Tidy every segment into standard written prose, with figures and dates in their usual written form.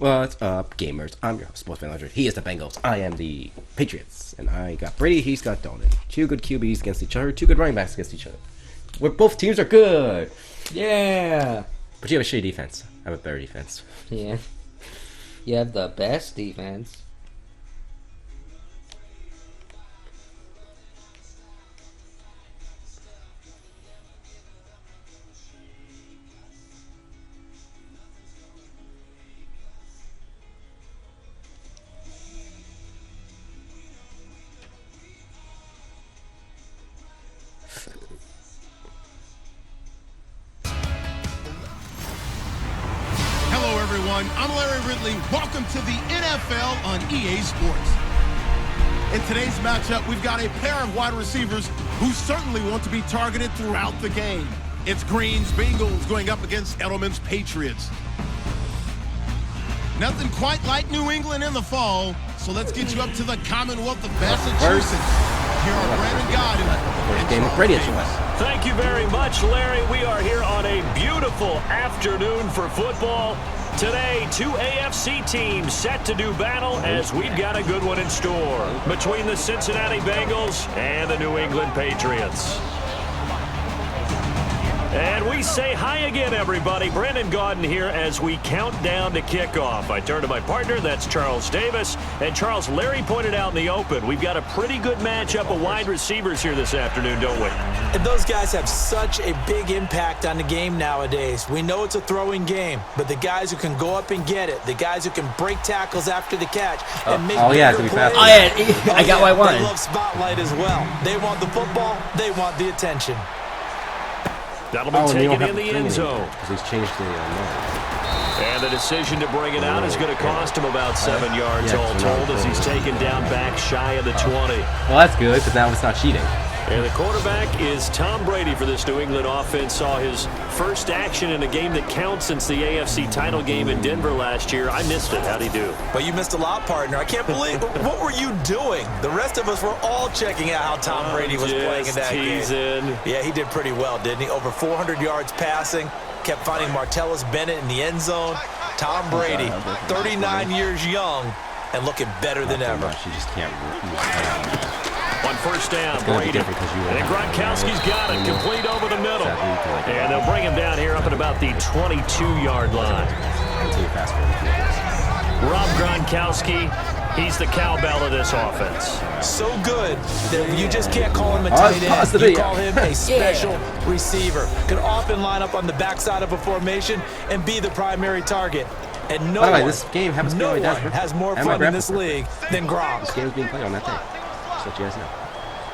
What's up, gamers? I'm your host, Sportsman Legend. He is the Bengals. I am the Patriots. And I got Brady, he's got Dalton. Two good QBs against each other, two good running backs against each other. Where both teams are good. Yeah. But you have a shitty defense. I have a better defense. Yeah. You have the best defense. I'm Larry Ridley. Welcome to the NFL on EA Sports. In today's matchup, we've got a pair of wide receivers who certainly want to be targeted throughout the game. It's Green's Bengals going up against Edelman's Patriots. Nothing quite like New England in the fall, so let's get you up to the Commonwealth of Massachusetts. Here are Brandon Godden and Thank you very much, Larry. We are here on a beautiful afternoon for football. Today, two AFC teams set to do battle as we've got a good one in store between the Cincinnati Bengals and the New England Patriots. And we say hi again, everybody. Brandon Gaudin here as we count down to kickoff. I turn to my partner, that's Charles Davis. And Charles, Larry pointed out in the open, we've got a pretty good matchup of wide receivers here this afternoon, don't we? And those guys have such a big impact on the game nowadays. We know it's a throwing game, but the guys who can go up and get it, the guys who can break tackles after the catch and make it's gonna be fast. I got what I wanted. They love spotlight as well. They want the football, they want the attention. That'll be taken in the end zone. He's changed the and the decision to bring it out is going to cost him about 7 yards all told as he's taken down back shy of the 20. Well, that's good because now it's not cheating. And the quarterback is Tom Brady for this New England offense. Saw his first action in a game that counts since the AFC title game in Denver last year. I missed it. How'd he do? But you missed a lot, partner. I can't believe. What were you doing? The rest of us were all checking out how Tom Brady was playing in that game. Yeah, he did pretty well, didn't he? Over 400 yards passing. Kept finding Martellus Bennett in the end zone. Tom Brady, 39 years young and looking better than ever. She just can't. On first down, Brady. And Gronkowski's got it, complete over the middle. And they'll bring him down here up at about the 22-yard line. Rob Gronkowski, he's the cowbell of this offense. So good that you just can't call him a tight end. You call him a special receiver. Can often line up on the backside of a formation and be the primary target. And no one, this game has more fun in this league than Gronk. This game is being played on that day. Just let you guys know.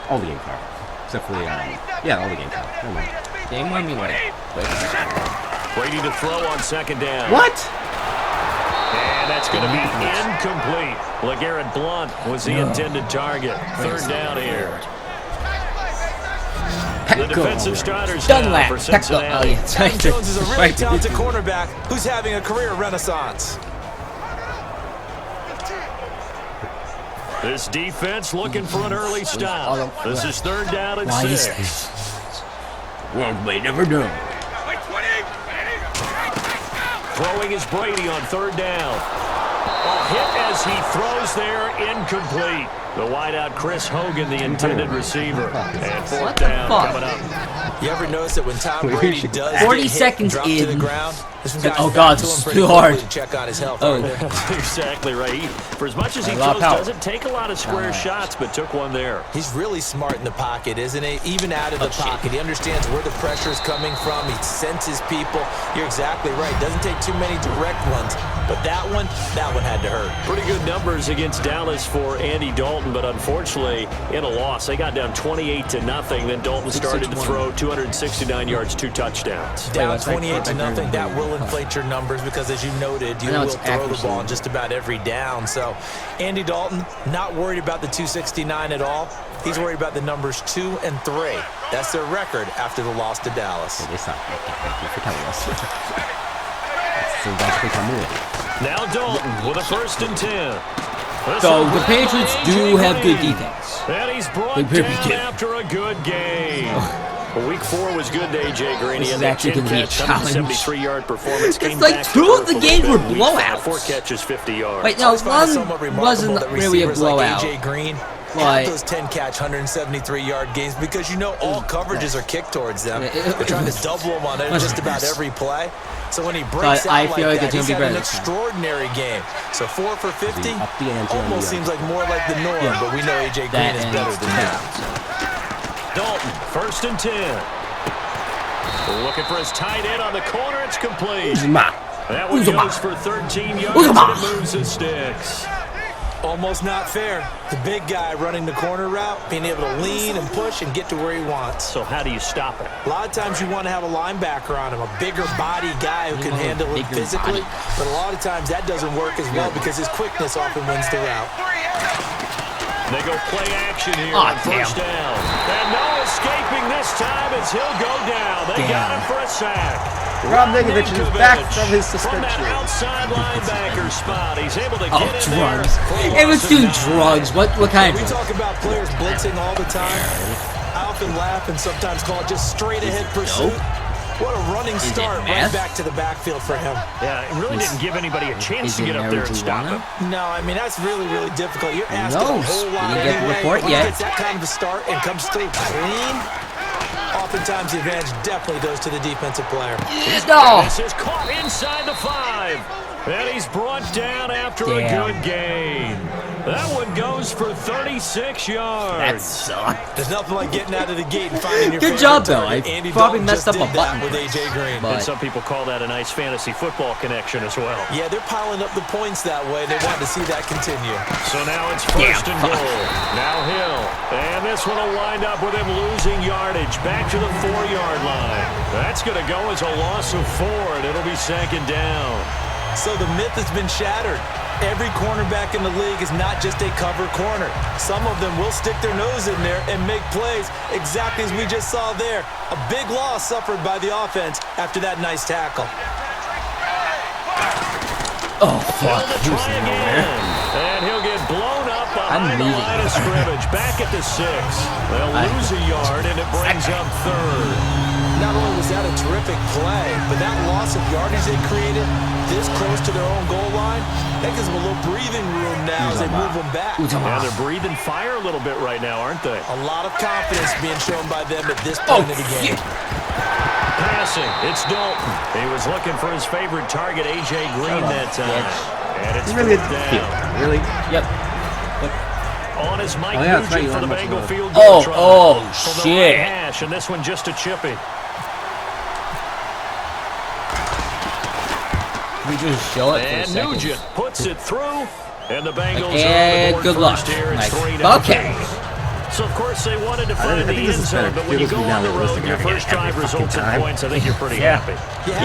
All the game card. Except for the, all the game card. Never mind. Game one, me win. Brady to throw on second down. What? And that's going to be incomplete. LeGarrette Blount was the intended target. Third down here. The defensive starters now for Cincinnati. Aaron Jones is a really talented cornerback who's having a career renaissance. This defense looking for an early stop. This is third down and 6. Well, we never know. Throwing is Brady on third down. A hit as he throws there, incomplete. The wideout Chris Hogan, the intended receiver. And fourth down coming up. You ever notice that when Tom Brady does 40 seconds drop in. to the ground, Oh God, it's too hard. To check on his health. Exactly right. For as much as he throws, doesn't take a lot of square shots, but took one there. He's really smart in the pocket, isn't he? Even out of the pocket, he understands where the pressure is coming from. He senses people. You're exactly right. Doesn't take too many direct ones, but that one had to hurt. Pretty good numbers against Dallas for Andy Dalton, but unfortunately, in a loss, they got down 28-0. Then Dalton started to throw 269 yards, 2 touchdowns. Down 28-0. That will inflate your numbers because, as you noted, you will throw the ball on just about every down. So Andy Dalton not worried about the 269 at all. He's worried about the numbers 2 and 3. That's their record after the loss to Dallas. Now Dalton with a 1st and 10. So the Patriots do have good defense. And he's brought down after a good game. Well, week 4 was good to A.J. Green. This He is had actually going to be a challenge. 73-yard performance. It's like 2 of the games were blowouts. 4 catches, 50 yards. Wait, no, one wasn't really a blowout. Like A.J. Green But those 10-catch, 173-yard games because you know all coverages are kicked towards them. They're trying to double them on just about every play. So when he breaks out like that, he's had an extraordinary game. So 4 for 50 almost seems like more like the norm, but we know A.J. Green is better than that. Dalton, 1st and 10. Looking for his tight end on the corner. It's complete. That one goes for 13 yards and it moves the sticks. Almost not fair. The big guy running the corner route, being able to lean and push and get to where he wants. So how do you stop it? A lot of times you want to have a linebacker on him, a bigger body guy who can handle it physically. But a lot of times that doesn't work as well because his quickness often wins the route. They go play action here on 1st down. And no escaping this time as he'll go down. They got him for a sack. Rob Ninkovich is back from his suspension. From that outside linebacker spot, he's able to get in drugs. there. It was doing drugs. What kind of We talk about players blitzing all the time. I often laugh and sometimes call it just straight ahead pursuit. What a running start right back to the backfield for him. Yeah, it really didn't give anybody a chance to get up there and stop him. No, I mean, that's really, really difficult. You're asking a whole lot get the report when he yet. gets that kind of a start and comes through clean, oftentimes the advantage definitely goes to the defensive player. This is caught inside the 5. And he's brought down after a good gain. That one goes for 36 yards. That sucked. There's nothing like getting out of the gate and finding your good job, though. target. I probably messed up a button with A.J. Green. And some people call that a nice fantasy football connection as well. Yeah, they're piling up the points that way. They want to see that continue. So now it's 1st and goal. Now Hill. And this one will wind up with him losing yardage back to the 4-yard line. That's going to go as a loss of 4, and it'll be 2nd down. So the myth has been shattered. Every cornerback in the league is not just a cover corner. Some of them will stick their nose in there and make plays exactly as we just saw there. A big loss suffered by the offense after that nice tackle. Oh, fuck. And he'll get blown up behind the line of scrimmage. Back at the 6. They'll lose a yard, and it brings up 3rd. Not only was that a terrific play, but that loss of yardage they created this close to their own goal line, that gives them a little breathing room now as they move them back. Yeah, they're breathing fire a little bit right now, aren't they? A lot of confidence being shown by them at this point of the game. Passing, it's Dalton. He was looking for his favorite target, A.J. Green, that time. And it's really down. Really? Yep. On his Mike Nugent for the Bengal field Oh, goal try. shit. Hash, and this one just a chippy. We just show it and for a Nugent puts it through, and the Bengals are on the board good luck. first here. It's 3-0. Okay. So, of course, they wanted to find the end zone, but when you go on the road, your first drive results in points, I think you're pretty happy.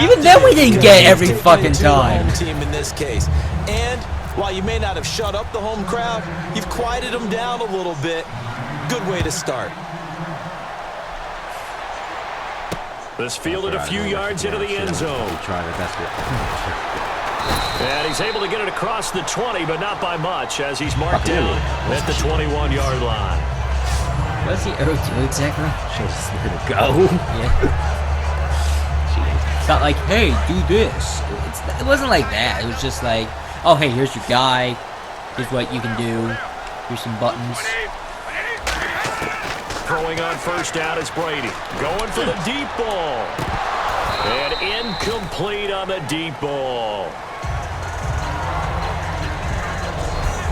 Even then we didn't get every fucking time. Home team in this case. And while you may not have shut up the home crowd, you've quieted them down a little bit. Good way to start. This fielded a few yards into the end zone. And he's able to get it across the 20, but not by much, as he's marked down at the 21-yard line. What does he do exactly? Just let it go. Yeah. It's not like, hey, do this. It wasn't like that. It was just like, oh, hey, here's your guy. Here's what you can do. Here's some buttons. Throwing on 1st down is Brady. Going for the deep ball. And incomplete on the deep ball.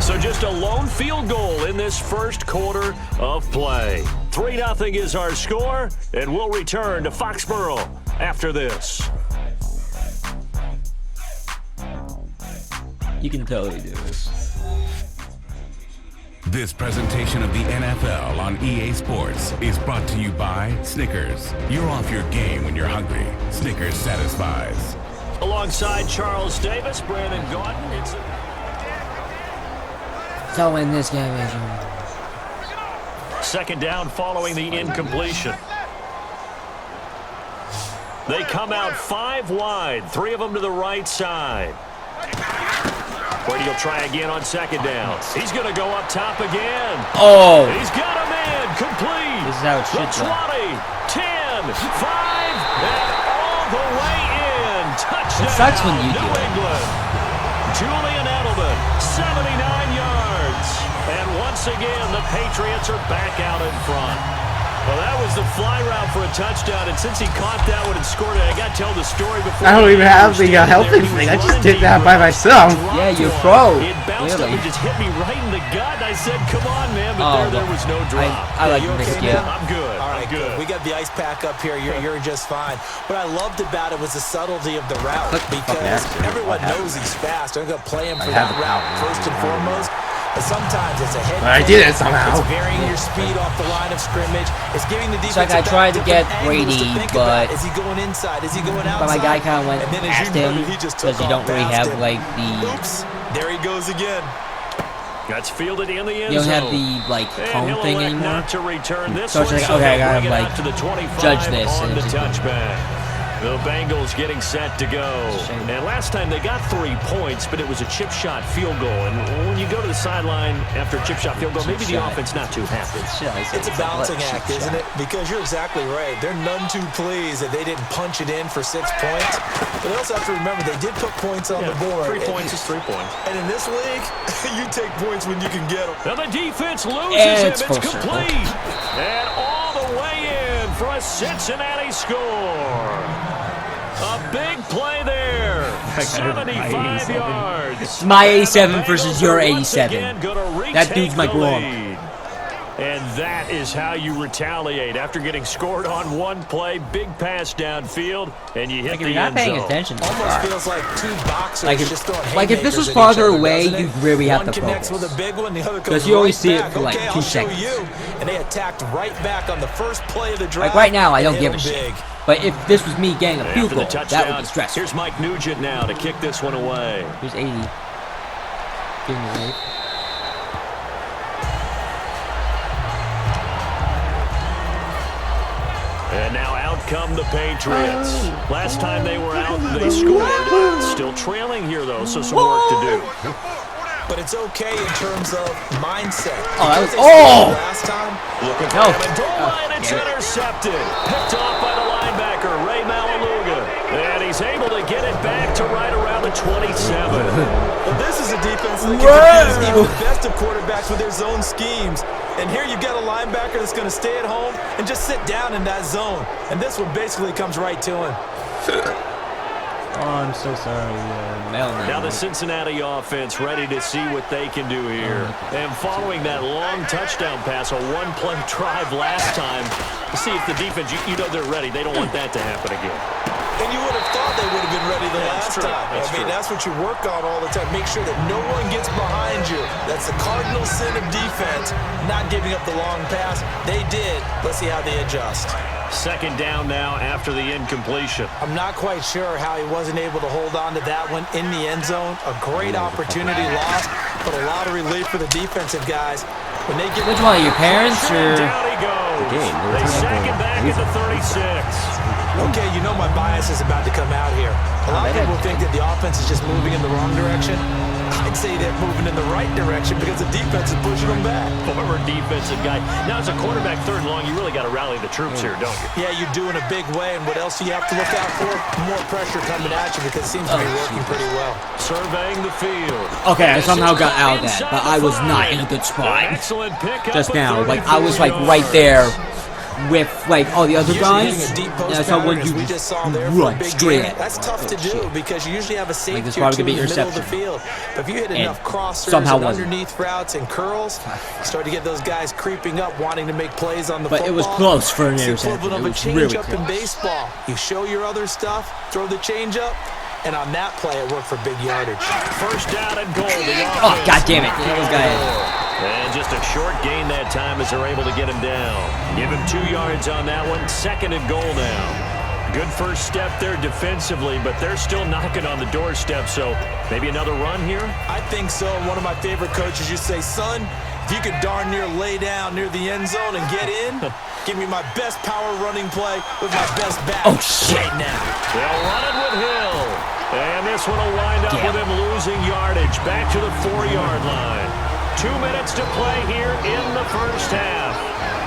So just a lone field goal in this first quarter of play. 3-0 is our score, and we'll return to Foxborough after this. You can totally do this. This presentation of the NFL on EA Sports is brought to you by Snickers. You're off your game when you're hungry. Snickers satisfies. Alongside Charles Davis, Brandon Gordon. So in this game is 2nd down following the incompletion. They come out 5 wide, 3 of them to the right side. Brady will try again on 2nd down. He's going to go up top again. Oh! He's got a man complete. This is how it should go. 20, 10, 10, 5, and all the way in. Touchdown, it sucks when you New do it. England. Julian Edelman, 79 yards. And once again, the Patriots are back out in front. Well, that was the fly route for a touchdown, and since he caught that one and scored it, I got to tell the story before. I don't even have the helping thing. I just did that by myself. Yeah, you're pro. It bounced up and just hit me right in the gut. I said, "Come on, man!" But there was no drop. I like okay, this. man? I'm good. All right, I'm good. We got the ice pack up here. You're just fine. What I loved about it was the subtlety of the route because everyone knows he's fast. They're going to play him for that route first and foremost. But sometimes it's a head. But I did it somehow. It's varying your speed off the line of scrimmage. It's giving the defense. It's like I tried to get Brady, but is he going inside? Is he going outside? my guy kind of went And then past him because you don't really have like the. Oops! There he goes again. That's fielded in the end You don't zone. have the like And home he'll thing elect anymore. not to return this So it's one, like, so okay, I they'll gotta bring it out like to the 25 judge this on and the just- touchback. The Bengals getting set to go. And last time they got 3 points, but it was a chip shot field goal. And when you go to the sideline after a chip shot field goal, maybe the offense not too happy. It's a balancing act, isn't it? Because you're exactly right. They're none too pleased that they didn't punch it in for 6 points. But they also have to remember they did put points on the board. 3 points is 3 points. And in this league, you take points when you can get them. Now the defense loses And him. it's It's full circle. complete. And all the way in for a Cincinnati score. A big play there. 75 yards. It's my 87 versus your Once 87. again, gonna That dude's my retake the Gronk. lead. And that is how you retaliate after getting scored on one play. Big pass downfield, and you hit Like if the you're not end paying zone. attention. Almost feels like two boxers Like just throwing if this was haymakers at farther each other, away, doesn't it? you'd really have One to connects focus. with a big one, the other comes 'Cause you always right see it back. for, like, Okay, 2 I'll show seconds. you. And they attacked right back on the first play of the drive. Like right now, I and don't hit give a them shit. big. But if this was me getting a After field the goal, touchdown, that would be stressful. here's Mike Nugent now to kick this one away. Here's 80. Give me 8. And now out come the Patriots. Last time they were out, they scored. Still trailing here, though, so some work to do. But it's okay in terms of mindset. Oh, that was- Because they scored oh! last time. Looking for No. him at goal line. It's intercepted. Picked off by the linebacker, Ray Malaluga. And he's able to get it back to right around the 27. Well, this is a defense that can confuse even the best of quarterbacks with their zone schemes. And here you've got a linebacker that's going to stay at home and just sit down in that zone. And this one basically comes right to him. Oh, I'm so sorry, Melvin. Now the Cincinnati offense ready to see what they can do here. And following that long touchdown pass, a one-play drive last time, to see if the defense, you know they're ready. They don't want that to happen again. And you would have thought they would have been ready the last true. time. That's I mean, true. that's what you work on all the time. Make sure that no one gets behind you. That's the cardinal sin of defense, not giving up the long pass. They did. Let's see how they adjust. Second down now after the incompletion. I'm not quite sure how he wasn't able to hold on to that one in the end zone. A great opportunity lost, but a lot of relief for the defensive guys. When they get Which one, your parents or? Down he goes. game. They sack him back at the 36. Okay, you know my bias is about to come out here. A lot of people think that the offense is just moving in the wrong direction. I'd say they're moving in the right direction because the defense is pushing them back. Former defensive guy. Now, as a quarterback, third and long, you really got to rally the troops here, don't you? Yeah, you do in a big way, and what else do you have to look out for? More pressure coming at you because it seems to be working pretty well. Surveying the field. Okay, I This somehow is got out of inside that, but the I was 5. not in a good spot. Excellent pickup Just of now, like I was 34 like right yards. there with like all the other Usually guys, hitting a deep and post I saw one pattern, as dude we just saw there for a run big straight gain. at That's tough to do because you usually have a safety this or probably two could in be the middle of the interception. field. But if you hit And enough crossers somehow and wasn't. underneath routes and curls, you start to get those guys creeping up, wanting to make plays on the But football. it was close for an It's the interception. equivalent of It a was change really up in close. baseball. You show your other stuff, throw the change up, and on that play, it worked for big yardage. First down and goal. The Oh, offense. god damn it! Those guys. And just a short gain that time as they're able to get him down. Give him 2 yards on that one. Second and goal now. Good first step there defensively, but they're still knocking on the doorstep, so maybe another run here? I think so. And one of my favorite coaches used to say, son, if you could darn near lay down near the end zone and get in, give me my best power running play with my best back. Oh shit! Right now. They'll run it with Hill. And this one will wind up with him losing yardage back to the 4-yard line. 2 minutes to play here in the first half.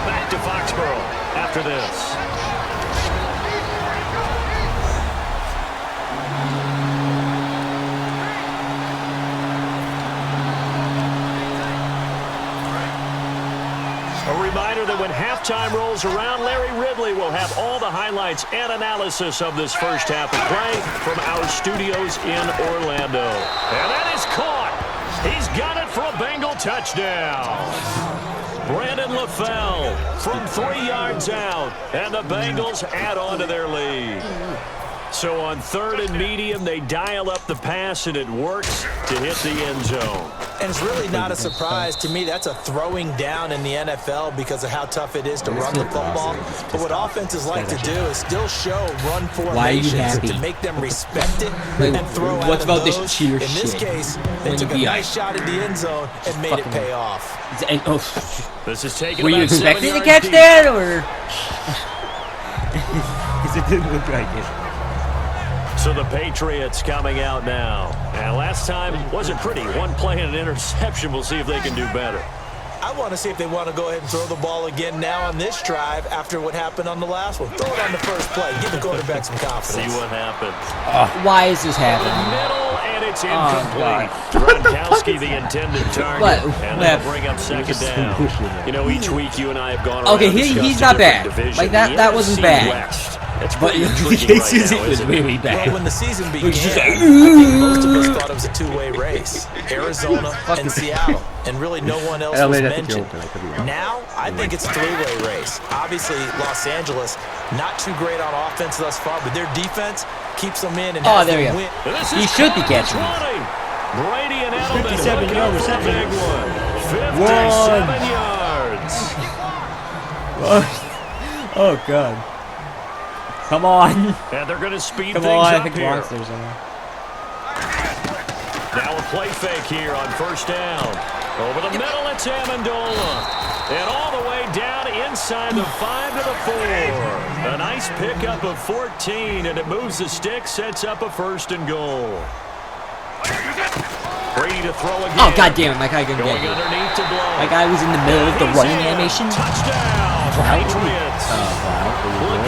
Back to Foxborough after this. reminder that when halftime rolls around, Larry Ridley will have all the highlights and analysis of this first half of play from our studios in Orlando. And that is caught. He's got it for a Bengal touchdown. Brandon LaFell from 3 yards out, and the Bengals add on to their lead. So on 3rd and medium, they dial up the pass, and it works to hit the end zone. And it's really not a surprise to me. That's a throwing down in the NFL because of how tough it is to run the football. But what offenses like to do is still show run formations to make them respect it and throw out What's of about those. this cheer In this shit? case, they took a nice shot at the end zone and made it pay off. This is taking Were you about 7 expecting to yards catch deep. that, or? Because it didn't look like it. So the Patriots coming out now. And last time wasn't pretty. One play and an interception. We'll see if they can do better. I want to see if they want to go ahead and throw the ball again now on this drive after what happened on the last one. Throw it on the first play. Give the quarterback some confidence. See what happens. Why is this happening? Middle, and it's incomplete. Gronkowski, the intended target. And they'll bring up 2nd down. You know, each week you and I have gone around. Okay, he's not bad. Like, that wasn't bad. West. That's But pretty in intriguing cases right now, it was isn't it? really bad. Well, when the season began, just I like, think most of us thought it was a two-way race. Arizona and Seattle, and really no one else was mentioned. Now, I think it's a three-way race. Obviously, Los Angeles, not too great on offense thus far, but their defense keeps them in and has there you them go. win. He should be catching it. 20. Brady and Edelman 57-yard looking for a reception. big one. 57 yards. Oh god. Come on. And they're going to speed Come things on, I up think here. Gronk's there somewhere. Now a play fake here on 1st down. Over the middle, it's Amendola. And all the way down inside the 5 to the 4. A nice pickup of 14, and it moves the stick, sets up a 1st and goal. Brady to throw again. Oh god damn it, my guy couldn't Going get it. underneath to blow. My guy was in the middle of the He's running in. animation. Touchdown, Patriots.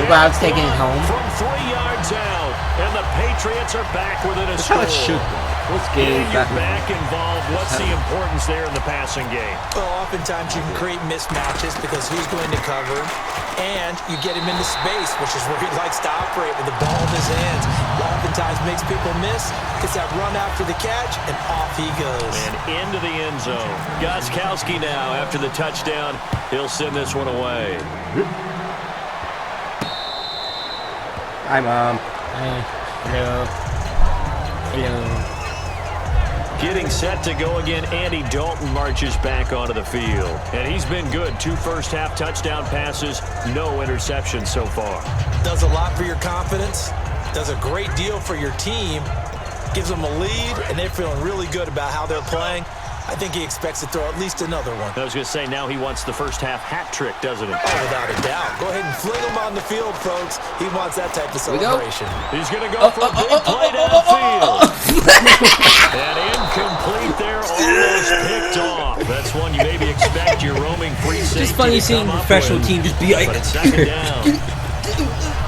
Brown's taking it home. From 3 yards out, and the Patriots are back within a That's score. how it should be. Let's Getting get your back involved. What's the importance there in the passing game? Well, oftentimes you can create mismatches because who's going to cover, and you get him into space, which is where he likes to operate with the ball in his hands. Oftentimes makes people miss, gets that run after the catch, and off he goes. And into the end zone. Gostkowski now, after the touchdown, he'll send this one away. Hi, Mom. Hello. Hello. Getting set to go again, Andy Dalton marches back onto the field. And he's been good. 2 first-half touchdown passes, no interceptions so far. Does a lot for your confidence, does a great deal for your team, gives them a lead, and they're feeling really good about how they're playing. I think he expects to throw at least another one. I was going to say, now he wants the first-half hat trick, doesn't he? Oh, without a doubt. Go ahead and fling him on the field, folks. He wants that type of we go. celebration. He's going to go for a big play downfield. And incomplete there, almost picked off. That's one you maybe expect your roaming free safety. It's funny to seeing come up professional with. team just be like, But it's 2nd down.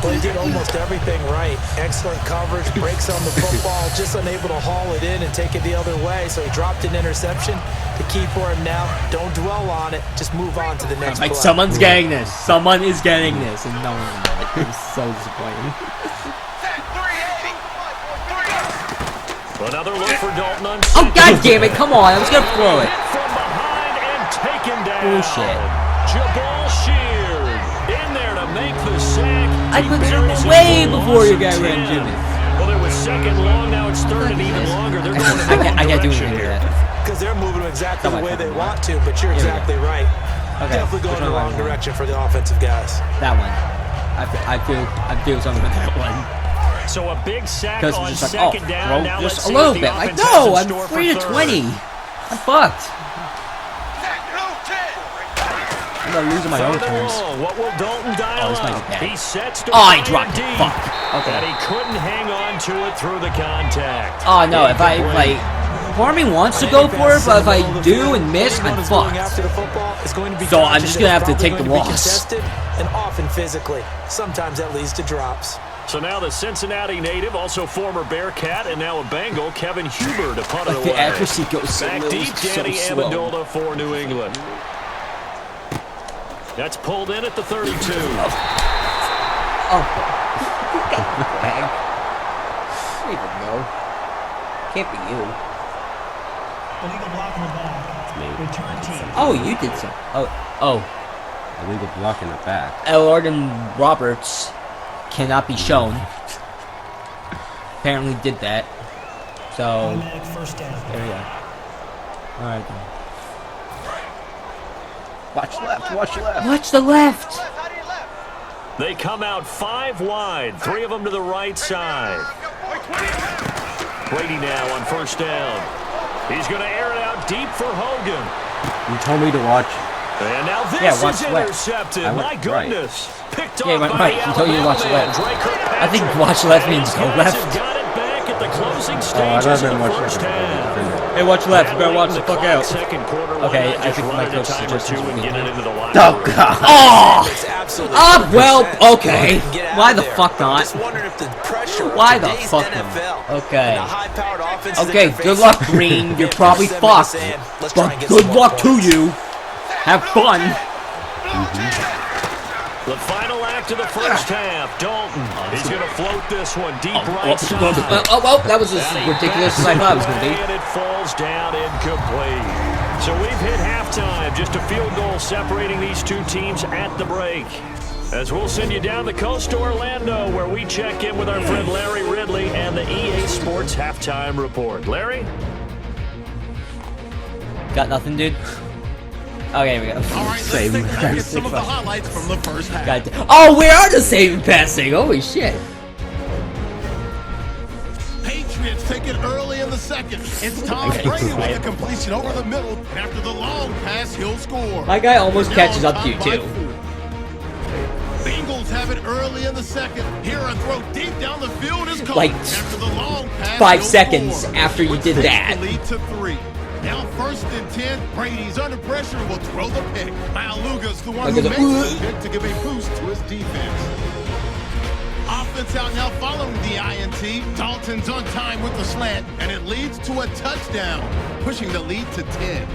Well, he did almost everything right. Excellent coverage, breaks on the football, just unable to haul it in and take it the other way. So he dropped an interception. The key for him now, don't dwell on it. Just move on to the next like play. someone's getting this. Someone is getting this, and no one's got it. It's so disappointing. Another look for Dalton on Oh god damn it! Come on, I was gonna throw it. From behind and taken down. Bullshit. Jabal Sheard in there to make the sack. I He put buries him it way for a before loss your of guy ran 10. Jimmy. Well, it was 2nd long, now it's 3rd and even longer. They're going in the I wrong can't do direction anything to here. that. Because they're moving them exactly the Somebody way they covered want to, but you're Here we exactly right. Okay. Definitely going in the wrong direction for the offensive guys. That one. I feel something with that one. So a big sack Because on it's just like, 2nd down. Now throw let's just a see little what the bit. Like, offense has no, in I'm store 3 to for 20. 3rd. I'm fucked. I'm not losing my own terms. What will Dalton dial this might be up? bad. He sets to Oh, he fire dropped it. deep. Fuck. Okay. And he couldn't hang on to it through the contact. Oh no, if I Incomplete. like, part of me wants to go for it, but if I do and miss, I'm fucked. After the football is going to be So I'm just gonna have to take the loss. contested and often physically. Sometimes that leads to drops. So now the Cincinnati native, also former Bearcat, and now a Bengal, Kevin Huber to punt it Like away. the accuracy goes so Back low, deep, so Danny slow. Amendola for New England. That's pulled in at the 32. Oh. I don't even know. Can't be you. Illegal block in the back. Return team. Oh, you did some. Oh. Illegal block in the back. Eldon Roberts cannot be shown. Apparently did that. So, Automatic first down. there we go. Alright then. Watch left, watch left. Watch the left! They come out 5 wide, 3 of them to the right side. Brady now on first down. He's going to air it out deep for Hogan. You told me to watch. And now this watch is left. intercepted. I went My goodness. Picked Yeah, off went by right. the He told you to watch Alabama left. man, Drake I think Kirkpatrick. watch left means These go guys left. have got it back at the closing I'd stages rather of the watch first half. Hey, watch left. You better watch the Late in fuck clock, out. Second quarter, Okay, why not I just think run my it a coach time or suggested two we and get get it it. into the line. Oh, God. Oh! It's absolutely Well, 100%. okay. Get out Why of the there. fuck I'm not? just wondering if the pressure of Why the today's fuck NFL not? Okay. and the high-powered offenses Okay, that good they're luck, facing, Green. You're if probably they're 7 fucked. saying, let's try But and get good some more luck to points. you. Have fun. The final act of the first half. Dalton. He's going to float this one deep right side. Well, that was as ridiculous as I thought it was going to be. And it falls down incomplete. So we've hit halftime. Just a field goal separating these two teams at the break. As we'll send you down the coast to Orlando, where we check in with our friend Larry Ridley and the EA Sports Halftime Report. Larry? Got nothing, dude? Okay, here we go. All right, let's take a look at some of the highlights from the first half. Oh, we are the same passing. Holy shit. Patriots take it early in the second. It's Tom Brady with the completion over the middle, and after the long pass, he'll score. My guy almost Now catches up top to you, by too. 4. Bengals have it early in the second. Here a throw deep down the field is caught. Like, After the long pass, 5 he'll seconds score, after you which did takes that. the lead to 3. Now first and 10, Brady's under pressure will throw the pick. Maluga's the one who makes the pick to give a boost to his defense. Offense out now following the INT. Dalton's on time with the slant, and it leads to a touchdown, pushing the lead to 10.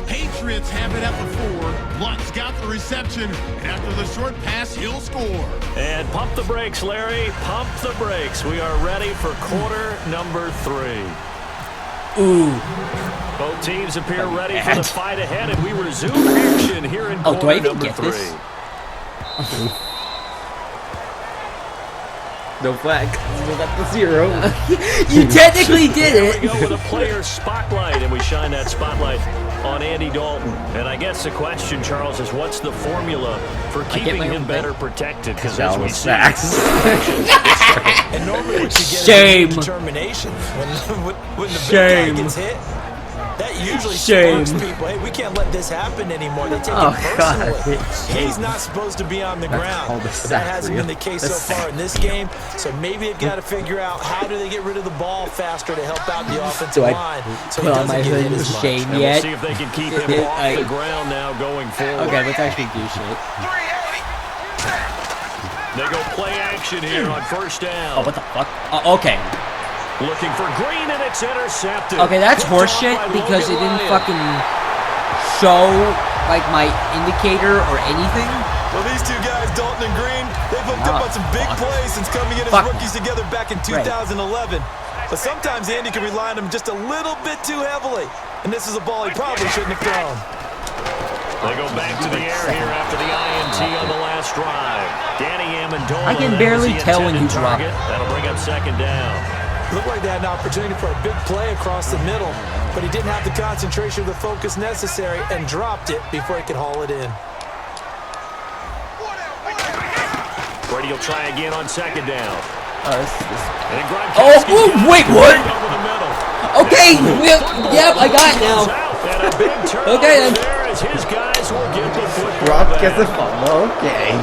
Patriots have it at the 4. Blunt's got the reception, and after the short pass, he'll score. And pump the brakes, Larry. Pump the brakes. We are ready for quarter number 3. Ooh. Both teams appear ready for the fight ahead, and we resume action here in quarter do I even number get 3. this? No flag. That's the 0. You technically did Here it. we go with a player spotlight, and we shine that spotlight on Andy Dalton. And I guess the question, Charles, is what's the formula for keeping him better protected? Because as we see, And normally what you get Shame. is determination. When the Shame. big guy gets hit, that usually Shame. sparks people. Hey, we can't let this happen anymore. They take Oh, it God. personally. He's not supposed to be on the ground. called a But sack that hasn't reel. been the case A so far in this game. So maybe they've got to figure out how do they get rid of the ball faster to help out the offensive Do I line. So he put on my doesn't get hood hit with as much. shame and we'll yet? see if they can keep him off the ground now going forward. Okay, let's actually do shit. They go play action here on first down. Oh, what the fuck? Okay. Looking for Green, and it's intercepted. Okay, that's Picked off horseshit by because it Logan didn't Ryan. fucking show, like, my indicator or anything. Well, these two guys, Dalton and Green, they've hooked up on some big plays since coming in as Fuck. rookies together back in 2011. But sometimes Andy can rely on them just a little bit too heavily. And this is a ball he probably shouldn't have thrown. They go back to the air here after the INT on the last drive. Danny Amendola. I can that barely was the tell when you intended drop target. it. That'll bring up second down. Looked like they had an opportunity for a big play across the middle, but he didn't have the concentration or the focus necessary and dropped it before he could haul it in. Brady will try again on second down. And Oh, Gronkowski's got wait, it what? over the middle. Okay, yep, I got it now. And a big turnover Okay, then. there as his guys will get the football Brock back. gets a fumble. Okay.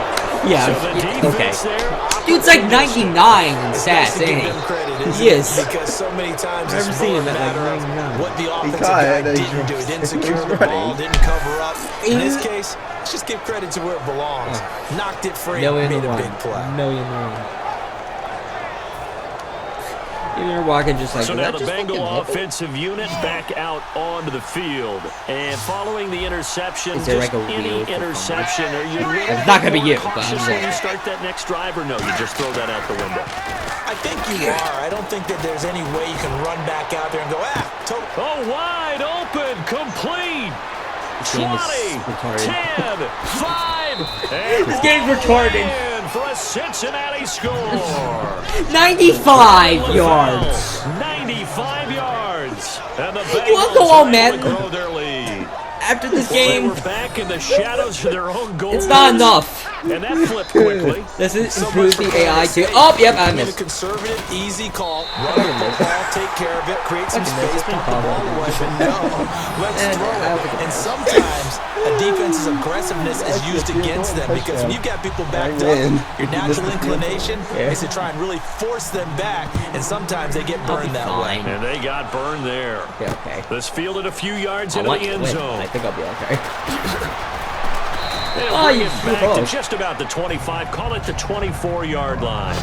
Yeah, So the okay. defense there, Dude's like 99 in It's stats, nice to give ain't them credit, he? isn't He it? is. Because so many times I've it's seen more a him at, like, matter of 99. what the offensive caught guy it, and he didn't do. He didn't secure was the running. ball, didn't cover up. In this case, let's just give credit to where it belongs. Knocked it free, made a big play. Million. They're walking just like so that. now the Bengal offensive unit back out onto the field. And following the interception, Is there just like a any wheel for interception, are you It's not gonna be you, but cautious I'm when you saying. start that next drive, or no, you just throw that out the window? I think you are. I don't think that there's any way you can run back out there and go, Oh, wide open, complete. This game is 20, retarded. 10, 5, and This game's retarded. in for a Cincinnati score. 95 yards. 95 yards. And the You wanna Bengals go all are able to Madden? grow their lead. After this Well, they game, were back in the shadows of their own goal. it's not enough. And that flipped quickly. Does it so improve much the for AI playing too? safe. Oh, yep, I You made a missed. conservative, easy call. Run the football, take care of it, create some Fucking space, missed. pump the ball away, but no, let's throw it. And sometimes a defense's aggressiveness is used against them because when you've got people backed up, your natural inclination is to try and really force them back, and sometimes they get burned that way. And they got burned there. Yeah, okay. This fielded a few yards I into want the to end win. zone. I think I'll be okay. They'll Oh, bring you it flew back to close. just about the 25. Call it the 24-yard line.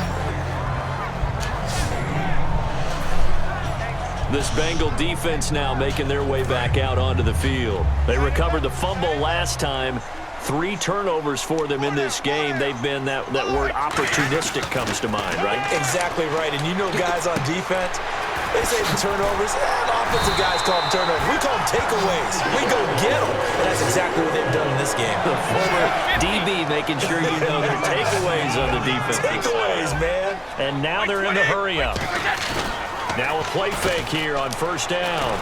This Bengal defense now making their way back out onto the field. They recovered the fumble last time. 3 turnovers for them in this game. They've been, that word opportunistic comes to mind, right? Exactly right. And you know guys on defense, they say the turnovers, and offensive guys call them turnovers. We call them takeaways. We go get them. And that's exactly what they've done in this game. The former DB making sure you know their takeaways on the defense. Takeaways, man. And now they're in the hurry up. Now a play fake here on first down.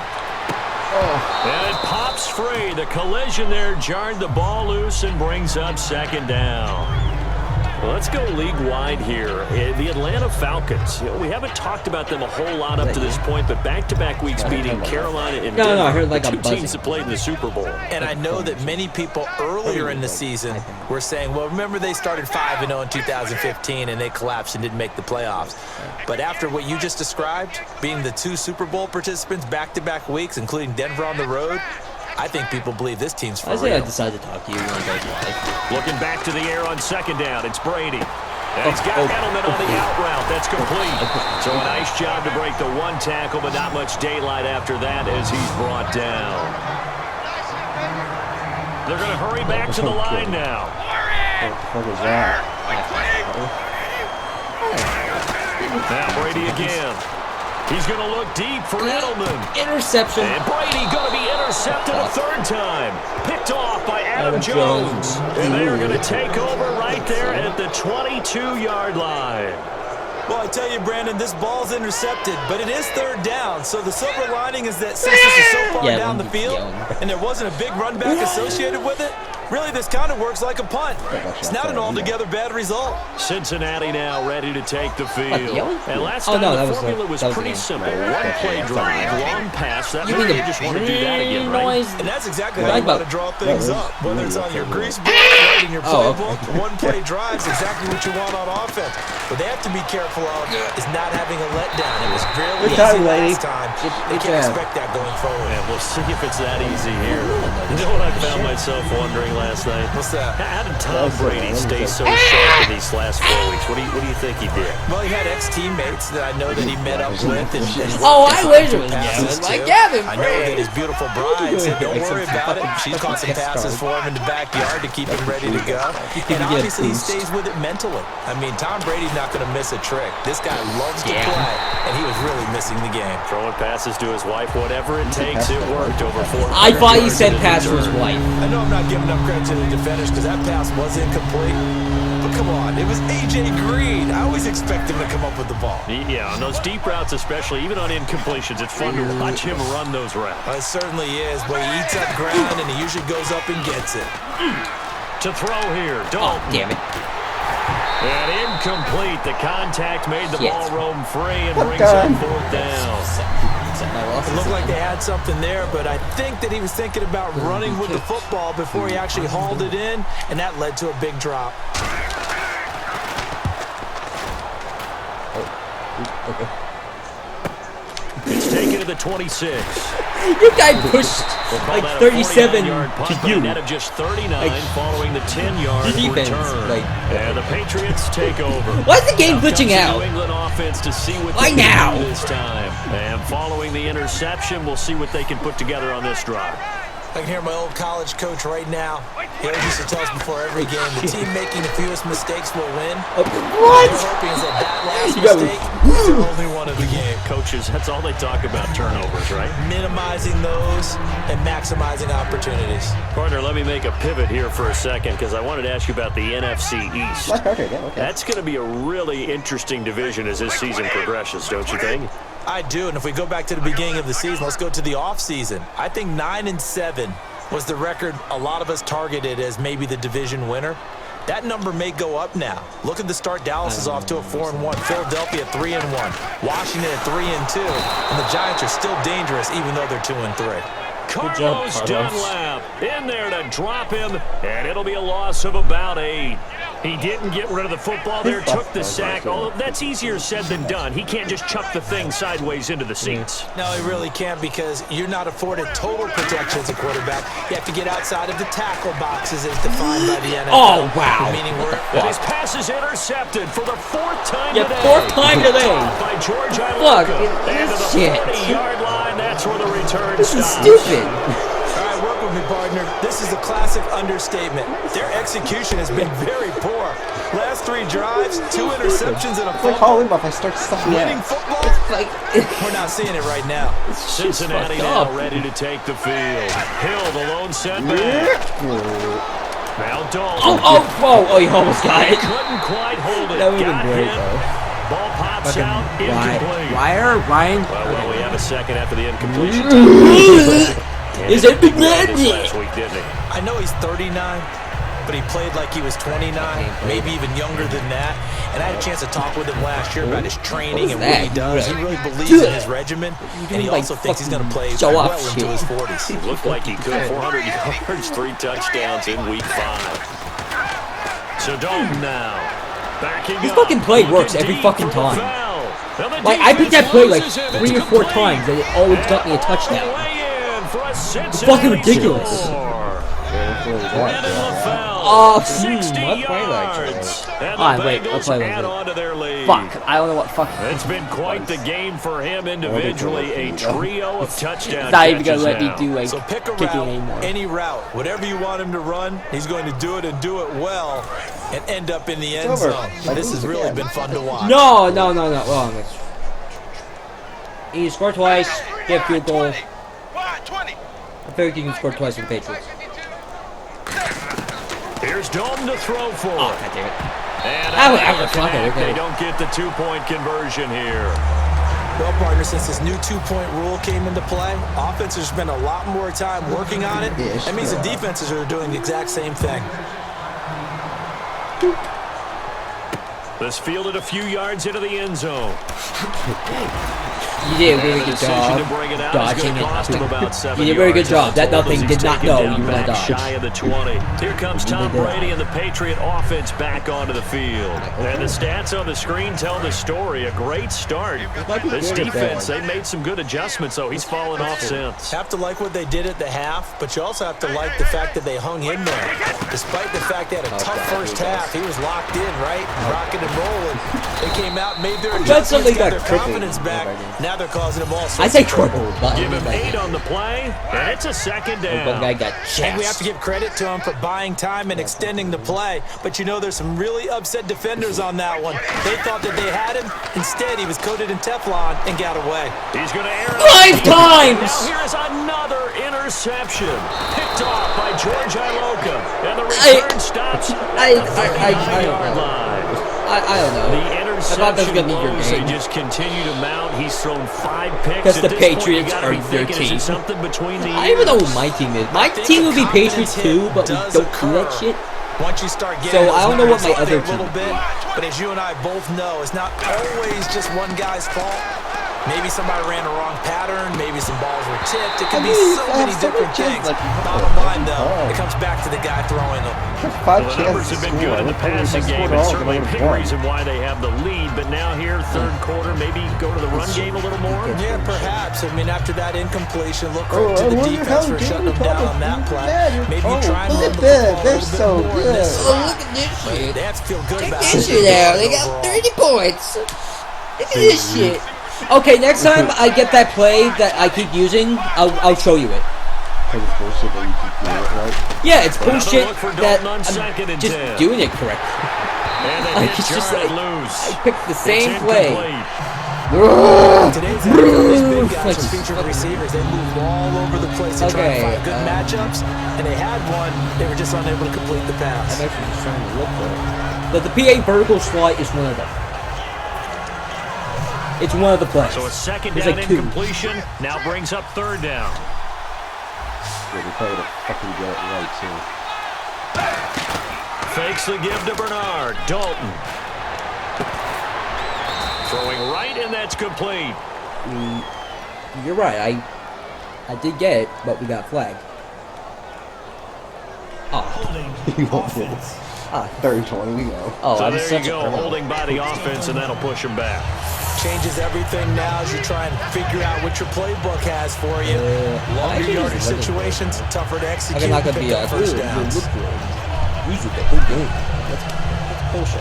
And it pops free. The collision there jarred the ball loose and brings up second down. Well, let's go league-wide here. The Atlanta Falcons. We haven't talked about them a whole lot up to this point, but back-to-back weeks beating Carolina and Denver, I heard like the a two buzzing. teams that played in the Super Bowl. And I know that many people earlier in the season were saying, well, remember they started 5-0 in 2015 and they collapsed and didn't make the playoffs. But after what you just described, being the 2 Super Bowl participants back-to-back weeks, including Denver on the road, I think people believe this team's for I say I real. decided to talk to you when you guys live. Looking back to the air on second down, it's Brady. And he's got Edelman on the out route. That's complete. So a nice job to break the 1 tackle, but not much daylight after that as he's brought down. They're going to hurry back to the line now. What was that? Now Brady again. He's going to look deep for Edelman. Interception. And Brady going to be intercepted a 3rd time. Picked off by Adam Jones. And they are going to take over right there at the 22-yard line. Well, I tell you, Brandon, this ball's intercepted, but it is 3rd down. So the silver lining is that since this is so far down the field and there wasn't a big run back associated with it, really this kind of works like a punt. It's not an altogether bad result. Cincinnati now ready to take the field. And last Oh, time no, the that was formula the- was that was the pretty game. simple. 1 play drive, long pass. That You way mean you the just want to do that again, right? noise? And that's exactly Right how you want about- to draw things up. Whether it's on your grease board, right in your Oh, playbook, one-play drives exactly what you want on offense. What they have to be careful of is not having a letdown. It was fairly Good time, easy lady. last time. They Good can't job. expect that going forward. And we'll see if it's that easy here. You know what I found myself wondering last night? What's that? How did Tom Brady stay so sharp in these last 4 weeks? What do you think he did? Well, he had ex-teammates that I know that he met up with. And Oh, I wish it was passes Gavin. Like to. Gavin, I know that his beautiful bride said, don't Like some worry about it. She's caught some test passes for him in the backyard to keep him ready to go. And get a obviously he boost. stays with it mentally. I mean, Tom Brady's not going to miss a trick. This guy loves to Yeah. play, and he was really missing the game. Throwing passes to his wife, whatever it takes, it worked over 400 I thought you yards said in pass for his return. wife. I know I'm not giving up credit to the defenders because that pass was incomplete. But come on, it was A.J. Green. I always expect him to come up with the ball. Yeah, on those deep routes especially, even on incompletions, it's fun to watch him run those routes. It certainly is, but he eats up ground and he usually goes up and gets it. To throw here, Oh, Dalton. damn it. And incomplete. The contact made the Shit. ball roam free and brings up 4th down. It looked like they had something there, but I think that he was thinking about running with the football before he actually hauled it in, and that led to a big drop. It's take it to the 26. Your guy pushed like 37 to you. Net of just 39 following the 10-yard Defense, return. like, and the Patriots take over. Why is the game glitching out? New England offense to see what Why they now? can do this time. And following the interception, we'll see what they can put together on this drive. I can hear my old college coach right now. He always used to tell us before every game, the team making the fewest mistakes will win. What? They're hoping that last mistake is the only one of the game. Coaches, that's all they talk about, turnovers, right? Minimizing those and maximizing opportunities. Partner, let me make a pivot here for a second because I wanted to ask you about the NFC East. That's going to be a really interesting division as this season progresses, don't you think? I do, and if we go back to the beginning of the season, let's go to the offseason. I think 9-7 was the record a lot of us targeted as maybe the division winner. That number may go up now. Look at the start. Dallas is off to a 4-1. Philadelphia 3-1. Washington at 3-2. And the Giants are still dangerous even though they're 2-3. Carlos Dunlap in there to drop him, and it'll be a loss of about 8. He didn't get rid of the football there, took the sack. Oh, that's easier said than done. He can't just chuck the thing sideways into the seats. No, he really can't because you're not afforded total protection as a quarterback. You have to get outside of the tackle boxes as defined by the NFL. Oh, wow. Meaning And his pass is intercepted for the 4th time today. 4th time today. By George Look, and to the shit. 40-yard line, that's where the return This is stops. stupid. All right, work with me, partner. This is a classic understatement. Their execution has been very poor. Last 3 drives, 2 interceptions and a It's like hauling off. I start sucking winning out. football. Like, We're not seeing it right now. Cincinnati fucked now up. ready to take the field. Hill, the lone setback. Now Dalton. oh, you almost got it. Couldn't quite hold it. That would have Got been great, hit. though. Ball pops out. Incomplete. Ryan? Well, we have a second after the incompletion. Is it big last week, didn't he? I know he's 39, but he played like he was 29, maybe even younger than that. And I had a chance to talk with him last year about his training and what he does. He really believes in his regimen, and he also thinks he's going to play well into his 40s. He looked like he could. 400 yards, 3 touchdowns in week 5. So Dalton now. Backing This up. fucking play works every fucking time. Like, I beat that play like 3 or 4 times, and it always got me a touchdown. It's fucking ridiculous. Oh, 60 yards. And wait, the I'll play Bengals with add it. on to their lead. Fuck, I don't know what fuck. It's been quite the game for him individually. A trio of touchdowns. It's not even gonna let me do like So pick a kicking route, anymore. any route, whatever you want him to run, he's going to do it and do it well and end up in the end zone. This has really been fun to watch. No. Wrong. You score twice, get field goal. I feel like you can score twice for the Patriots. Here's Dalton to throw for. Oh, God damn it. And I was fucking they okay. don't get the 2-point conversion here. Well, partner, since this new 2-point rule came into play, offenses spend a lot more time working on it. That means the defenses are doing the exact same thing. This fielded a few yards into the end zone. You did a really good job dodging it. You did a very good job. That nothing did not know you were going to dodge. Shy of the 20. Here comes Tom Brady and the Patriot offense back onto the field. And the stats on the screen tell the story. A great start. This defense, they made some good adjustments, so he's fallen off since. Have to like what they did at the half, but you also have to like the fact that they hung in there. Despite the fact they had a tough first half, he was locked in, right? Rocking and rolling. They came out, made their adjustments, got their confidence back. Now they're causing them all sorts I say of trouble. triple. Give him 8 on the play, and it's a second down. One guy got And we have to chest. give credit to him for buying time and extending the play. But you know, there's some really upset defenders on that one. They thought that they had him. Instead, he was coated in Teflon and got away. He's going to air it. 5 times! Now here's another interception. Picked off by George Iloka. And the return stops I at the 30-yard line. I don't know. The I thought that was interception gonna be your woes, they game. just continue to mount. He's thrown 5 picks. Because At the this point, Patriots you gotta are be their thinking, is team. it something between the I don't even know ears? who my team is. My think team a would be confidence Patriots too, hit but we does don't do occur. that shit. Once you start So getting I don't know what my those other numbers up there a little team bit, but as you and I both know, it's not always just one guy's fault. Maybe somebody ran a wrong pattern. Maybe maybe some balls were tipped. It could be so many different things. Bottom line, though, it comes back to the guy throwing them. Well, the numbers have been good in the passing game, and certainly a big reason why they have the lead. But now here, third quarter, maybe go to the run game a little more? Yeah, perhaps. I mean, after that incompletion, look right to the defense for shutting them down on that play. Maybe you try and run the football a little bit more in this Oh, look at this shit. They have to feel good about Check this it. shit out. They got 30 points. Look at this shit. Okay, next time I get that play that I keep using, I'll show you it. Yeah, it's bullshit that I'm just doing it correctly. Like, it's just like, I picked the same play. Today's these big guys are featured receivers. They move all over the place to try and find good matchups, and they had one. They were just unable to complete the pass. I'm actually just trying to look for it. But the PA vertical slide is one of them. It's one of the plays. So a second There's down like two. incompletion now brings up third down. Yeah, we probably would have fucking get it right, too. Fakes the give to Bernard. Dalton. Throwing right, and that's complete. You're right. I did get it, but we got flagged. Third and 20, we go. Oh, So I'm there such you a go, holding by the offense, and that'll push him back. Changes everything now as you try and figure out what your playbook has for you. Longer yardage situations, tougher to execute. I'm not gonna pick be up first downs. Use it the whole game. That's bullshit.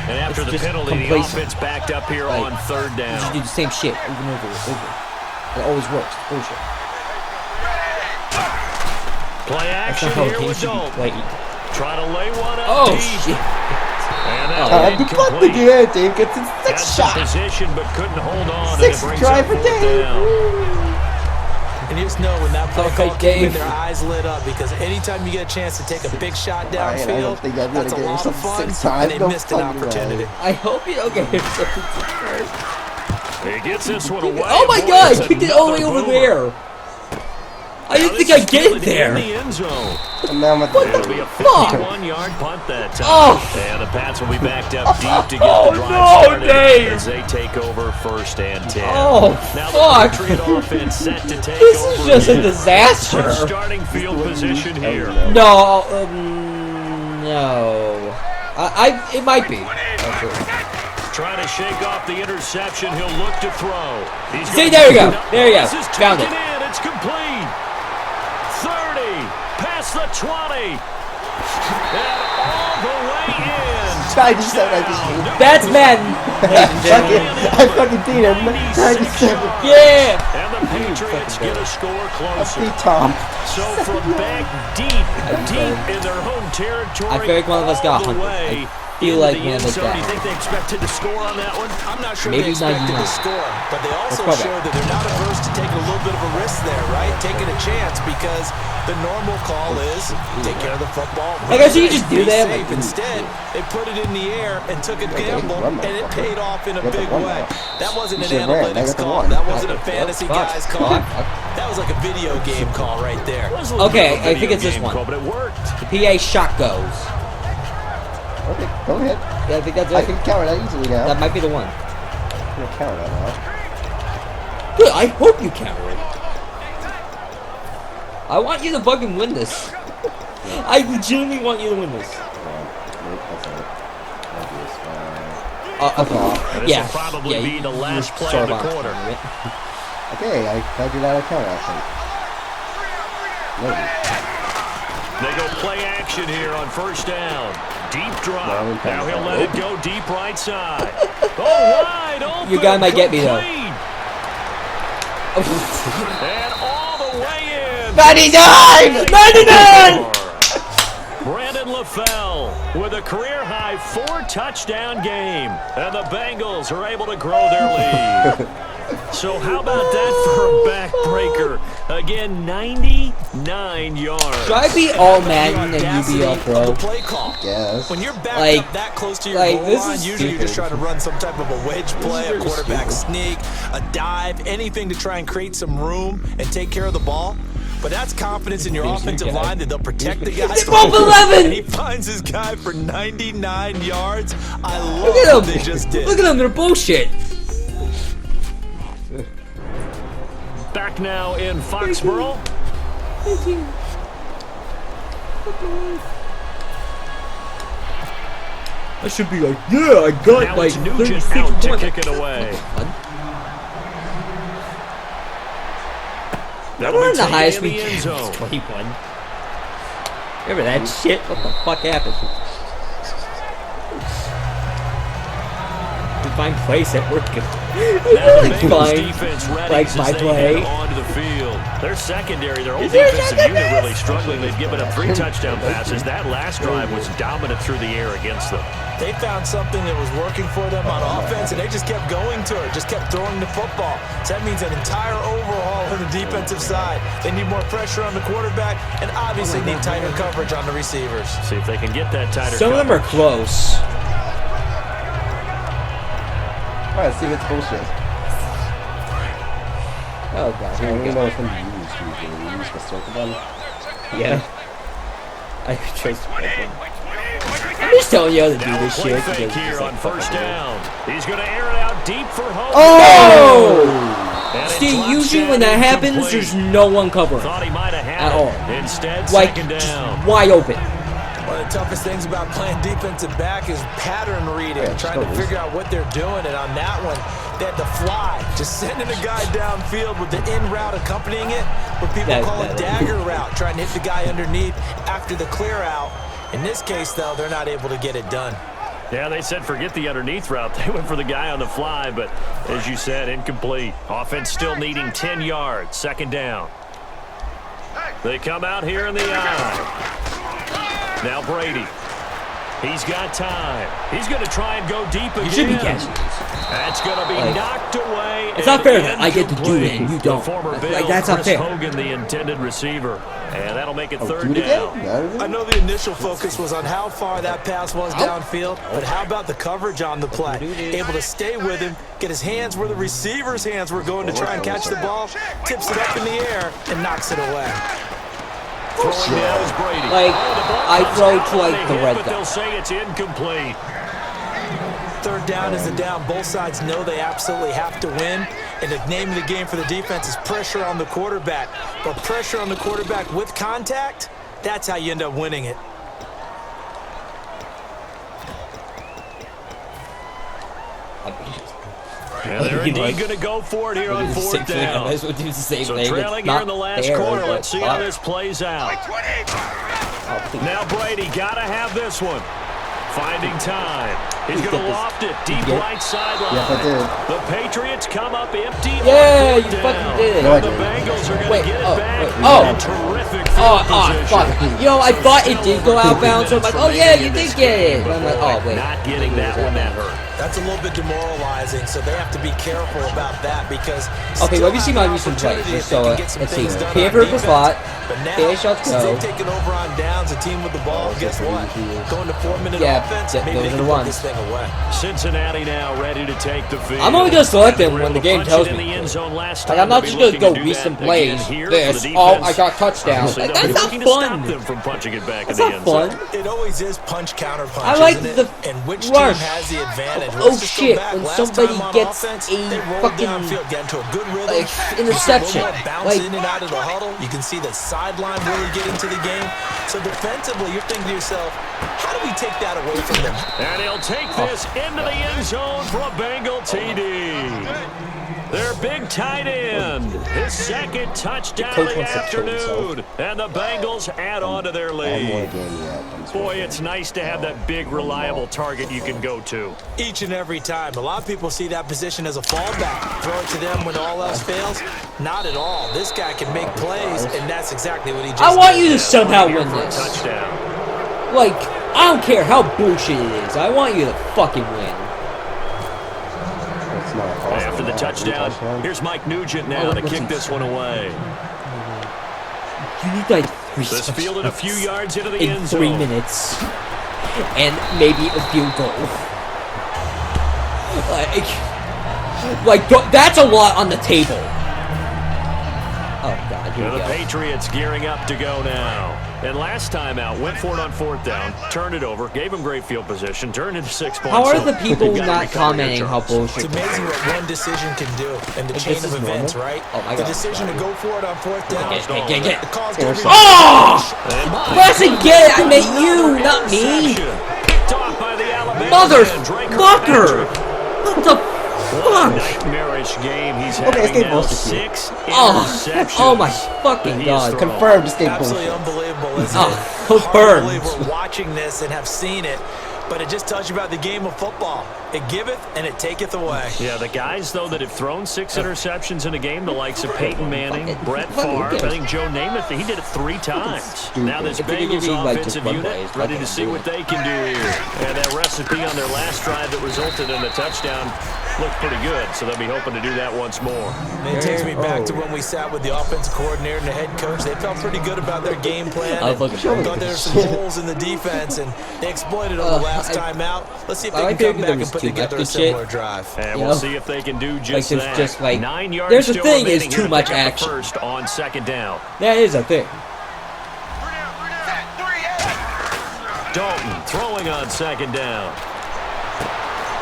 And after It's the just penalty, the complacent. offense backed up here Like, on third You just down. do the same shit over and over and over. It always works. Bullshit. Play That's action not how a here game with should be Dalton. played. Try to lay one up Oh deep. shit! And Oh. that incomplete. Dave gets his Got sixth some shot. position, but couldn't hold on. Sixth and it brings try up for fourth Dave. down. And you just know when that play Okay, call came in, Dave. their eyes lit up because anytime you get a chance to take a big shot Ryan, I don't downfield, think I'm gonna that's a get lot of yourself fun, 6 times. and they No missed an fucking way. opportunity. I hope you don't get yourself He gets this one away. Oh my Boy, god! it's I kicked it all the way another over boomer. there! I Now didn't think this I'd is get it fielded there! In the end zone. And now I'm at It'll be a 51-yard punt that time. And the Pats will be backed up deep to get the drive started Dave. as they take over first and 10. Oh, now fuck. the Patriot offense set to take This over is just a here. disaster! Starting field position here. No, no. It might be. Trying to shake off the interception. He'll look to throw. He's See, gonna there you take go. it. There you go. This is Found taken it. in. It's complete. 30. Past the 20. And all the way in. I just said I just That's Madden! I fucking beat him. 97. Yeah! And the Patriots get a score closer. Beat Tom. So from back deep in their home territory, I feel like one of us got all the 100. way I feel like into the one of end us zone. got Do you think they expected to score on that one? I'm not sure Maybe they expected 99. to score, but they also Let's go showed back. that they're not averse to taking a little bit of a risk there, right? Taking a chance because the normal call is take care of the football. I guess you can just do be that, safe. like- Instead, they put it in the air and took a gamble, run that and it fucker. paid off in a You got the big one way. now. That wasn't You an should've ran. I analytics got the call. one. That wasn't a fantasy Fuck. guy's call. Fuck. That was like a video game call right there. It was a little Okay, bit of a I think video it's this game one. call, but it worked. The PA shot goes. Okay, go ahead. Yeah, I think that's I it. can counter that easily now. That might be the one. I'm gonna counter that now. Good, I hope you counter it. I want you to fucking win this. I legitimately want you to win this. This Yeah. will probably Yeah, be you- the last you play sort of the of quarter. counter it. Okay, I did that. I counter, I think. Maybe. They go play action here on first down. Deep drop. No, we Now he'll can't. let it go deep right side. Oh, wide open. Your guy might get me, though. complete. And all the way in. 99! 99! Brandon LaFell with a career-high 4-touchdown game. And the Bengals are able to grow their lead. So how about that for a backbreaker? Again, 99 yards. Should I be all Madden and UBL Pro? The play call. Yes. When you're backed Like- up that close to your like, goal this line, is usually you're just stupid. trying to run some type of a wedge play, a really quarterback stupid. sneak, a dive, anything to try and create some room and take care of the ball. But that's confidence in your offensive line that they'll protect the guy. It's 12-11! And he finds his guy for 99 yards. I love Look at what them! they just did. Look at them, they're bullshit! back now in Foxborough. I should be like, yeah, I got Now like it's Nugent 36 out to points. kick it away. Remember when the highest we get was 21? Remember that shit? What the fuck happened? We find plays that work good. Like my play. Onto the field. Their secondary, their whole defensive unit really struggling. They've given up 3 touchdown passes. That last drive was dominant through the air against them. They found something that was working for them on offense, and they just kept going to it, just kept throwing the football. So that means an entire overhaul on the defensive side. They need more pressure on the quarterback, and obviously need tighter coverage on the receivers. See if they can get that tighter Some of them are close. Alright, let's see if it's bullshit. Oh god, I here don't we even go. know which one to use usually. You use the circle button. Yeah. I chose I'm just telling you how to do Now this a play shit. fake because here it's on like first fucking down. He's going to air it out deep for Hogan. Oh! And it See, drops usually down when that happens, incomplete. there's no one covering. Thought he might have had At it. all. Instead, Like, second just down. wide open. One of the toughest things about playing defensive back is pattern reading, trying to figure out what they're doing. And on that one, they had to fly, just sending a guy downfield with the in route accompanying it, what people call a dagger route, trying to hit the guy underneath after the clear out. In this case, though, they're not able to get it done. Yeah, they said forget the underneath route. They went for the guy on the fly, but as you said, incomplete. Offense still needing 10 yards. Second down. They come out here in the eye. Now Brady. He's got time. He's going to try and go deep again. You should be catching this. That's going to be knocked away. It's not fair that I get to do it and you don't. The former Bill, Like, that's not Chris fair. Hogan, the intended receiver. And that'll make it third Do it down. again? I know the initial focus was on how far that pass was downfield, but how about the coverage on the play? Able to stay with him, get his hands where the receiver's hands were going to try and catch the ball, tips it up in the air, and knocks it away. Throwing down is Brady. Like, I throw to like the red but dot. they'll say it's incomplete. Third down is the down. Both sides know they absolutely have to win. And the name of the game for the defense is pressure on the quarterback. But pressure on the quarterback with contact, that's how you end up winning it. And they're indeed going to go for it here on fourth down. So trailing here in the last quarter. Let's see how this plays out. Now Brady got to have this one. Finding time. He's going to loft it deep right sideline. Yes, I did. The Patriots come up empty. Yeah, you fucking did. No, I The didn't. Bengals are going to get it back. Oh. In terrific Oh, field fuck. position. You know, I thought it did go out of bounds, so I'm like, oh yeah, you did get it. But I'm like, oh wait. Not getting that one that hurt. That's a little bit demoralizing, so they have to be careful about that because... Okay, let me see my recent plays. Just so, let's see. Pivot for slot. Fair shots go. They've taken over on downs, a team with the ball. Guess what? Going to 4-minute offense, maybe those they are can the put ones. this thing away. Cincinnati now ready to take the field. I'm only gonna select them when the game tells In the me. end zone last Like, time. I'm not They'll just be gonna go looking to do recent that plays. again here This. for the Oh, defense. I got touchdown. So Like, they'll be that's not looking to stop fun. them from punching it back That's in the not end fun. zone. It always is punch counter punch, I like isn't the it? And which rush. team has the advantage? Oh Let's just go shit, back. when Last somebody time on gets offense, a they rolled fucking, downfield, get into a good rhythm. like, interception. A little more bounce Like, in and out of the huddle. You can see the sideline really get into the game. So defensively, you're thinking to yourself, how do we take that away from them? And he'll take this into the end zone for a Bengal TD. Their big tight end. His second touchdown of the afternoon. And the Bengals add on to their lead. Boy, it's nice to have that big, reliable target you can go to. Each and every time. A lot of people see that position as a fallback. Throw it to them when all else fails. Not at all. This guy can make plays, and that's exactly what he just I want did. you to somehow win For a this. touchdown. Like, I don't care how bullshit it is. I want you to fucking win. After the touchdown, here's Mike Nugent now to kick this one away. You need like 3 This fielded a few yards into the in end 3 zone. minutes. And maybe a field goal. That's a lot on the table. Oh, God, here And we the go. Patriots gearing up to go now. And last time out, went for it on 4th down, turned it over, gave him great field position, turned into 6 points. How are the people not commenting how bullshit? It's amazing what one decision can do in the chain of events, right? Oh my the God. decision to go for it on 4th down. Get. The call's gonna be Press and get! I meant you, not me! Motherfucker! What the fuck? Nightmarish game. He's having now 6 interceptions. Oh my fucking God. Confirmed this game absolutely bullshit. unbelievable, isn't Oh, it? who Hard to burned? believe we're watching this and have seen it, but it just tells you about the game of football. It giveth and it taketh away. Yeah, the guys, though, that have thrown 6 interceptions in a game, the likes of Peyton Manning, Brett Favre, I think Joe Namath, he did it 3 times. Now this Bengals offensive unit ready to see what they can do here. And that recipe on their last drive that resulted in a touchdown looked pretty good, so they'll be hoping to do that once more. And it takes me back to when we sat with the offensive coordinator and the head coach. They felt pretty good about their game plan. Thought there were some holes in the defense, and they exploited them the last time out. Let's see if they can come back and put together a similar drive. And we'll see if they can do just there's that. just, like, 9 yards there's a still thing is remaining too here to much pick up the action. First on 2nd down. That is a thing. Dalton throwing on 2nd down.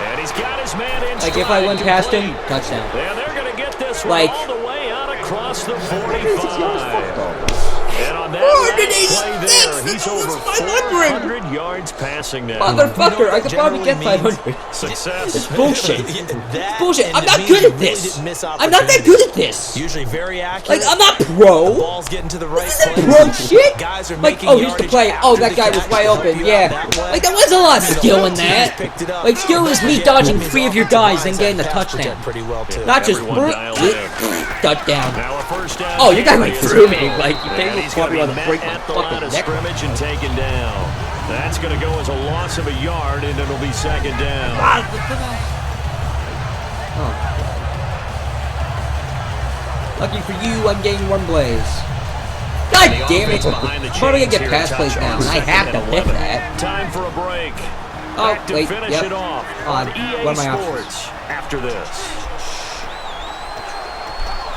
And he's got his man in Like, if I went past him, touchdown. Yeah, they're going to get this one Like, all the way out across the 45. And on that last play there, he's over 400 yards passing now. Motherfucker, I could probably get 500. Success. It's bullshit. It's That bullshit. and I'm it not means good you at really this. didn't miss I'm not that good at this. Usually very accurate. Like, I'm not The pro. ball's getting to the right This place. isn't pro shit. Guys are Like, making oh, here's the yardage play. Oh, after that the guy was catch wide to help open. you Yeah. out that way. Like, there was a lot of And the skill whole in team that. picked it up. Like, skill is me Again, dodging Jimmy's 3 of your offensive guys lines and getting a have pass protect touchdown. pretty well, too. Not just Everyone dialed in. touchdown. Now a first down. Oh, you guys like here threw is me. Hill. Like, you think And you he's probably going want to to be break met my at the line fucking of neck. scrimmage and taken down. That's going to go as a loss of a yard, and it'll be 2nd down. Lucky for you, I'm getting one blaze. God The damn it. offense behind the I'm probably chains gonna get here, pass plays touch now, on and I 2nd have and to lift 11. that. Time for a break. Oh, Back to wait, finish yep. it off On. on EA What are my Sports after this.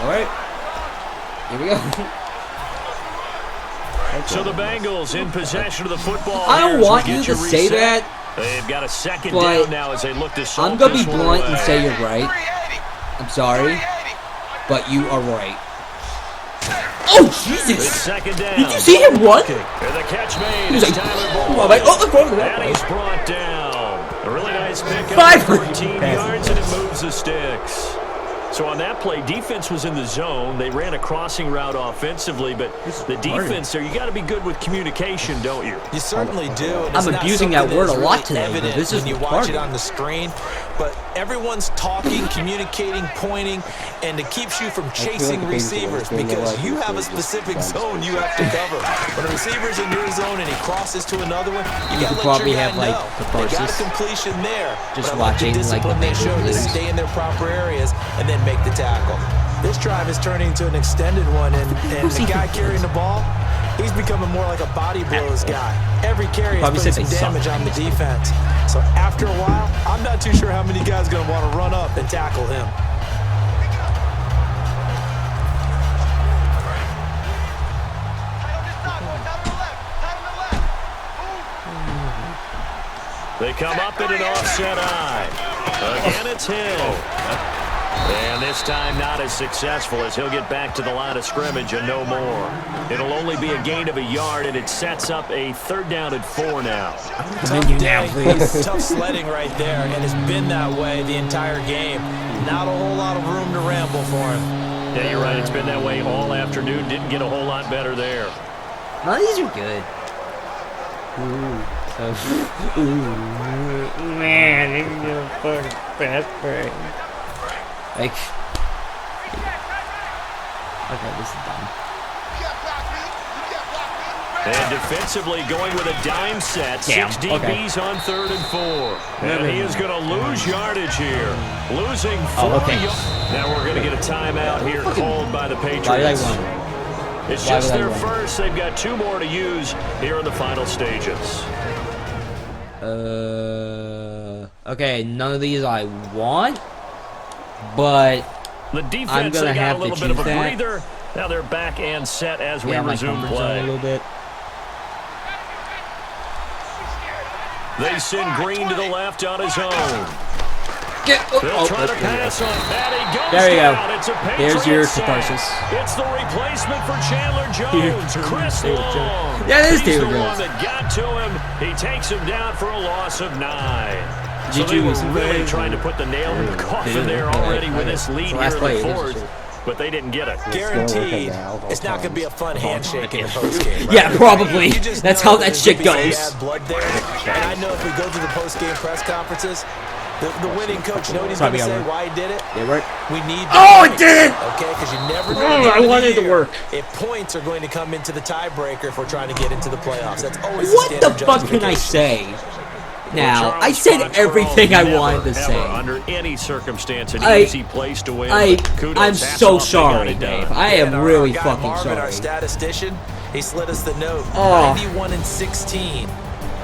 Alright. Here we go. So the Bengals in possession of the football. I don't here as we want get you to say reset. that, They've got a 2nd but down now as they look to solve I'm gonna be this one blunt and away. say you're right. I'm sorry, but you are right. Oh, Jesus! It's 2nd down. Did you see him run? And the catch made. He was It's like, Tyler oh, Boyd. I'm like, oh, look over that And way. he's brought down. A really nice pickup. 500 14 yards, and it moves the sticks. So on that play, defense was in the zone. They ran a crossing route offensively, but the defense there, you got to be good with communication, don't you? You certainly do. And I'm it's not abusing that something word that's a lot really today, but evident this is when you watch it retarded. on the screen. But everyone's talking, communicating, pointing, and it keeps you from chasing like the receivers Bengals because are you have a specific zone you have to cover. When a receiver's in your zone and he crosses to another one, you got to let probably your guy have, like, know. They got a catharsis. completion there. Just but I like the watching, like, discipline the they show to Bengals stay in their proper areas and then make the tackle. This drive is turning into an extended one, and the guy carrying the ball, he's becoming more like a body blows guy. Every carry is Probably putting said some they damage suck. on the defense. So after a while, I'm not too sure how many guys are going to want to run up and tackle him. They come up in an offset eye. Again, it's Hill. And this time not as successful as he'll get back to the line of scrimmage and no more. It'll only be a gain of a yard, and it sets up a 3rd down and 4 now. Tough day, tough sledding right there, and it's been that way the entire game. Not a whole lot of room to ramble for him. Yeah, you're right. It's been that way all afternoon. Didn't get a whole lot better there. None of these are good. Man, this is the fucking best thing. Like, okay, this is dumb. And defensively going with a dime set. Damn, 6 DBs on 3rd and 4. And he is going to lose yardage here. Losing 4 yards. Now we're going to get a timeout here called by the Patriots. It's just their first. They've got 2 more to use here in the final stages. Okay, none of these I want, but The I'm defense, gonna they got have a to little bit of a choose that. breather. Now they're back and set as we yeah, my resume comfort zone a play. little bit. They send Green to the left on his own. Oh, Try to pass on that. He goes there you go. down. It's a There's your Patriots catharsis. It's the replacement for Chandler Jones. Chris Long. Yeah, it is He's David the Jones. one that got to him. He takes him down for a loss of 9. So GG they were was really trying to put the nail in the coffin there already with this lead here in the fourth. But they didn't get it. Guaranteed, it's not going to be a fun handshake in the postgame. Right? Yeah, probably. You just That's know how that there's shit gonna be goes. some bad blood there. And I know if we go to the postgame press conferences, the winning coach, you know what he's going to say, why he did it? It worked. We need Oh, it points, did it! Okay, because you never know. Oh, I wanted it to work. If points are going to come into the tiebreaker if we're trying to get into the playoffs. That's always What the the standard fuck can I justification. say? Now, I said everything I wanted to say. Under any circumstance, an easy place to win. Kudos, I'm hats so off, they got sorry, it done. Dave. I And am our really guy fucking Marvin, our sorry. statistician, he slid us the note. Oh. 91-16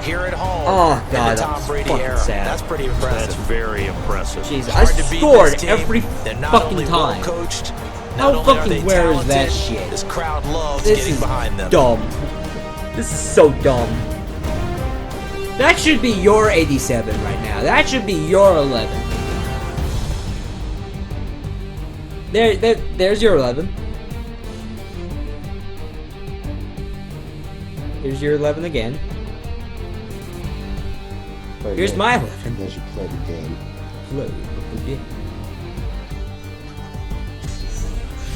here at home. Oh, in God, the Tom that's Brady fucking era. sad. That's pretty That's impressive. very impressive. Jesus, I Hard to beat scored this team. every They're not fucking only time. well coached, How not only are fucking they rare is that talented, shit? This crowd loves This getting is behind them. dumb. This is so dumb. That should be your 87 right now. That should be your 11. There's your 11. Here's your 11 again. Here's my 11. They should play the game.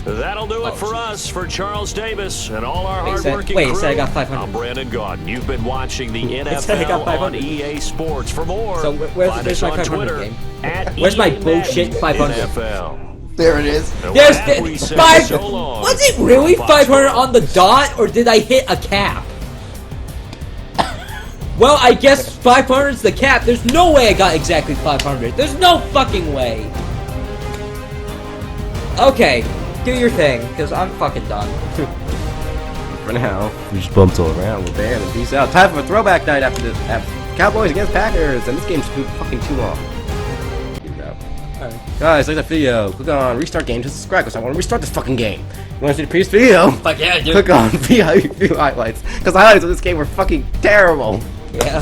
That'll do it for us, for Charles Davis and all our hardworking wait, crew. it said I got 500. I'm Brandon Gordon. You've been watching the said I got NFL on 500. EA Sports. For more, So where's find my us on 500 Twitter game? at Where's my EA bullshit 500? NFL. There it is. And There's with that, we say five. so long Was it really from 500 Foxborough. on the dot, or did I hit a cap? Well, I guess 500 is the cap. There's no way I got exactly 500. There's no fucking way. Okay, do your thing, because I'm fucking done. For now, we just bumped all around. We're banned and peace out. Time for a throwback night after this. Cowboys against Packers, and this game's fucking too long. Guys, like the video. Click on restart game to subscribe because I want to restart this fucking game. You want to see the previous video? Fuck yeah, dude. Click on view highlights because the highlights of this game were fucking terrible. Yeah.